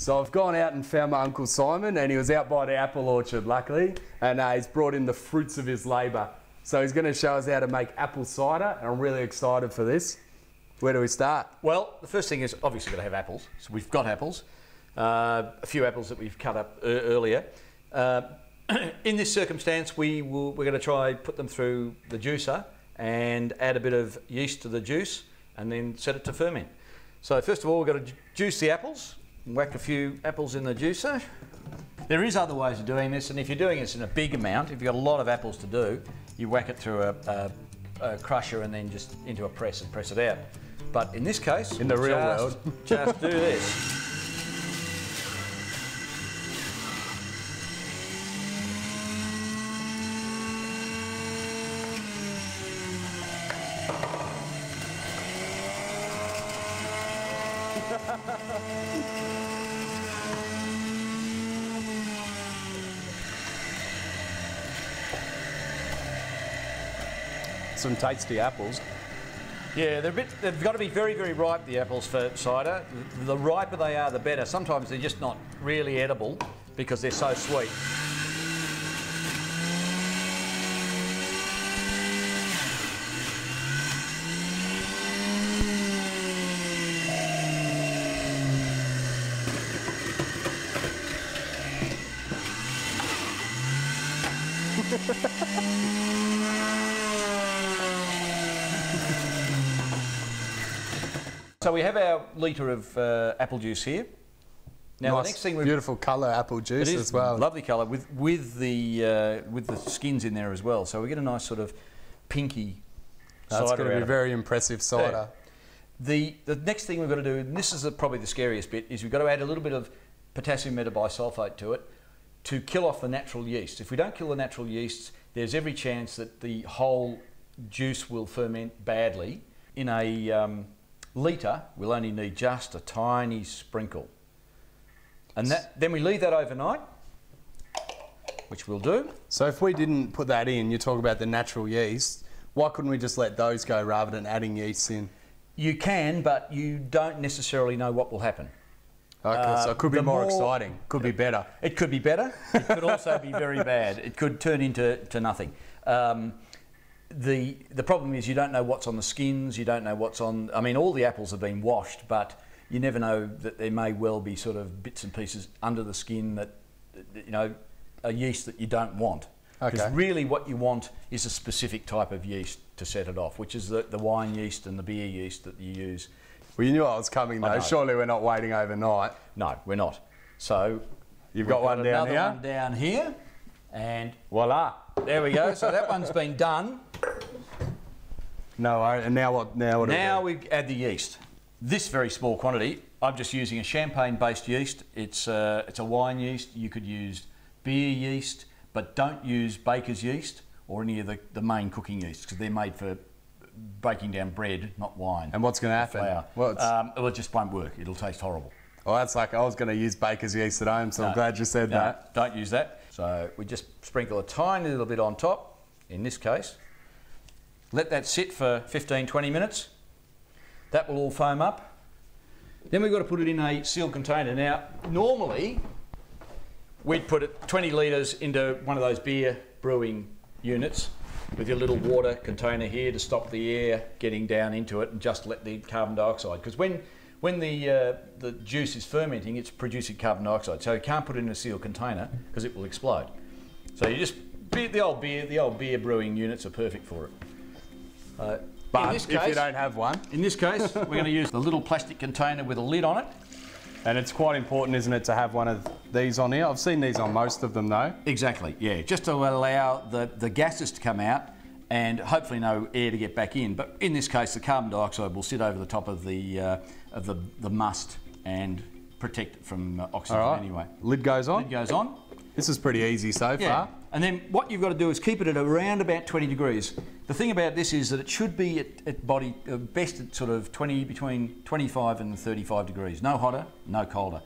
So I've gone out and found my Uncle Simon, and he was out by the apple orchard, luckily, and he's brought in the fruits of his labour. So he's going to show us how to make apple cider, and I'm really excited for this. Where do we start? Well, the first thing is obviously got to have apples. So we've got apples, a few apples that we've cut up earlier. In this circumstance, we're going to try put them through the juicer and add a bit of yeast to the juice and then set it to ferment. So first of all, we've got to juice the apples. Whack a few apples in the juicer. There is other ways of doing this, and if you're doing this in a big amount, if you've got a lot of apples to do, you whack it through a crusher and then just into a press and press it out. But in this case, in the real world, just do this. Some tasty apples. Yeah, they've got to be very, very ripe, the apples, for cider. The riper they are, the better. Sometimes they're just not really edible because they're so sweet. So we have our litre of apple juice here. Now Nice, the next thing beautiful colour apple juice it is as well. Lovely colour with the skins in there as well. So we get a nice sort of pinky cider. That's going to be very impressive cider. Yeah. The next thing we've got to do, and this is probably the scariest bit, is we've got to add a little bit of potassium metabisulfate to it to kill off the natural yeast. If we don't kill the natural yeasts, there's every chance that the whole juice will ferment badly. In a litre, we'll only need just a tiny sprinkle. And then we leave that overnight, which we'll do. So if we didn't put that in, you talk about the natural yeast, why couldn't we just let those go rather than adding yeast in? You can, but you don't necessarily know what will happen. Okay, so it could be more exciting, could be better. It could be better, it could also be very bad. It could turn into nothing. The problem is you don't know what's on the skins, you don't know what's on... I mean, all the apples have been washed, but you never know that there may well be sort of bits and pieces under the skin that, you know, a yeast that you don't want. Because really what you want is a specific type of yeast to set it off, which is the wine yeast and the beer yeast that you use. Well, you knew I was coming though. Surely we're not waiting overnight. No, we're not. So you've got one down here? Another one down here, and voila, there we go. So that one's been done. No, and now what? Now we add the yeast. This very small quantity. I'm just using a champagne-based yeast. It's a wine yeast. You could use beer yeast, but don't use baker's yeast or any of the main cooking yeasts because they're made for breaking down bread, not wine. And what's going to happen? Flour. Well, it just won't work. It'll taste horrible. Well, that's like I was going to use baker's yeast at home, so I'm glad you said that. Don't use that. So we just sprinkle a tiny little bit on top, in this case. Let that sit for 15-20 minutes. That will all foam up. Then we've got to put it in a sealed container. Now, normally, we'd put it 20 litres into one of those beer brewing units with your little water container here to stop the air getting down into it and just let the carbon dioxide. Because when the juice is fermenting, it's producing carbon dioxide. So you can't put it in a sealed container because it will explode. So you just, the old beer brewing units are perfect for it. But if you don't have one? In this case, we're going to use the little plastic container with a lid on it. And it's quite important, isn't it, to have one of these on here? I've seen these on most of them though. Exactly, yeah. Just to allow the gases to come out and hopefully no air to get back in. But in this case, the carbon dioxide will sit over the top of the must and protect it from oxygen anyway. Lid goes on? Lid goes on. This is pretty easy so far. And then what you've got to do is keep it at around about 20 degrees. The thing about this is that it should be at body best at sort of between 25 and 35 degrees. No hotter, no colder.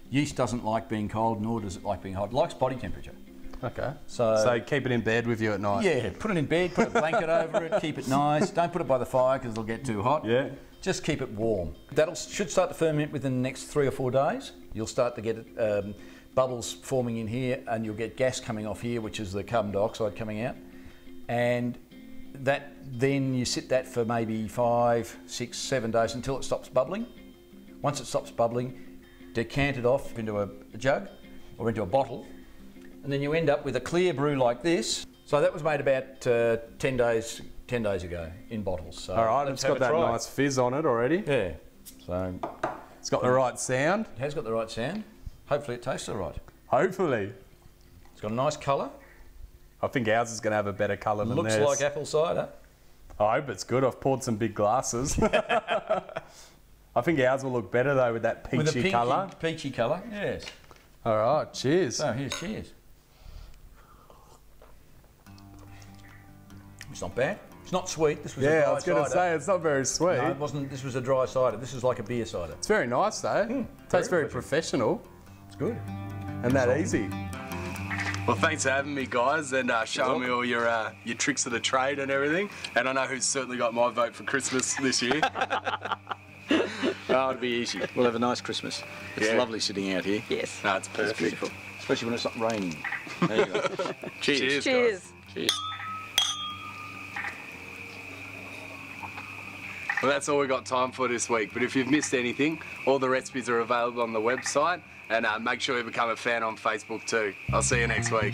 Yeast doesn't like being cold, nor does it like being hot. It likes body temperature. Okay. So keep it in bed with you at night. yeah, put it in bed, put a blanket over it, keep it nice. Don't put it by the fire because it'll get too hot. Yeah. Just keep it warm. That should start to ferment within the next 3 or 4 days. You'll start to get bubbles forming in here, and you'll get gas coming off here, which is the carbon dioxide coming out. And then you sit that for maybe 5, 6, 7 days until it stops bubbling. Once it stops bubbling, decant it off into a jug or into a bottle, and then you end up with a clear brew like this. So that was made about 10 days ago in bottles. So All right, it's got that nice fizz on it already. Yeah. So It's got the right sound. it has got the right sound. Hopefully it tastes all right. Hopefully. It's got a nice colour. I think ours is going to have a better colour than Looks theirs. like apple cider. I hope it's good. I've poured some big glasses. I think ours will look better though with that peachy colour. Peachy colour, yes. All right, cheers. So here's cheers. It's not bad. It's not sweet. This was a dry Yeah, I was going to cider. say, it's not very sweet. No, it wasn't. This was a dry cider. This is like a beer cider. It's very nice though. Tastes very professional It's good. and that easy. Well, thanks for having me, guys, and showing me all your tricks of the trade and everything. And I know who's certainly got my vote for Christmas this year. Oh, it'll be easy. We'll have a nice Christmas. It's lovely sitting out here. Yes. No, it's perfect. It's beautiful. Especially when it's not raining. There you go. Cheers. Cheers. Cheers. Guys. Cheers. Well, that's all we've got time for this week. But if you've missed anything, all the recipes are available on the website. And make sure you become a fan on Facebook too. I'll see you next week.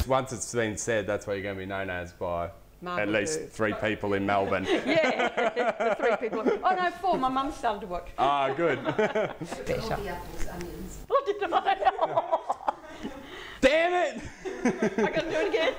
Once it's been said, that's what you're going to be known as by at least 3 people in Melbourne. Yeah, the 3 people. Oh no, 4. My mum started to work. Ah, good. All the apples, onions. Oh, did I? Damn it! I got to do it again.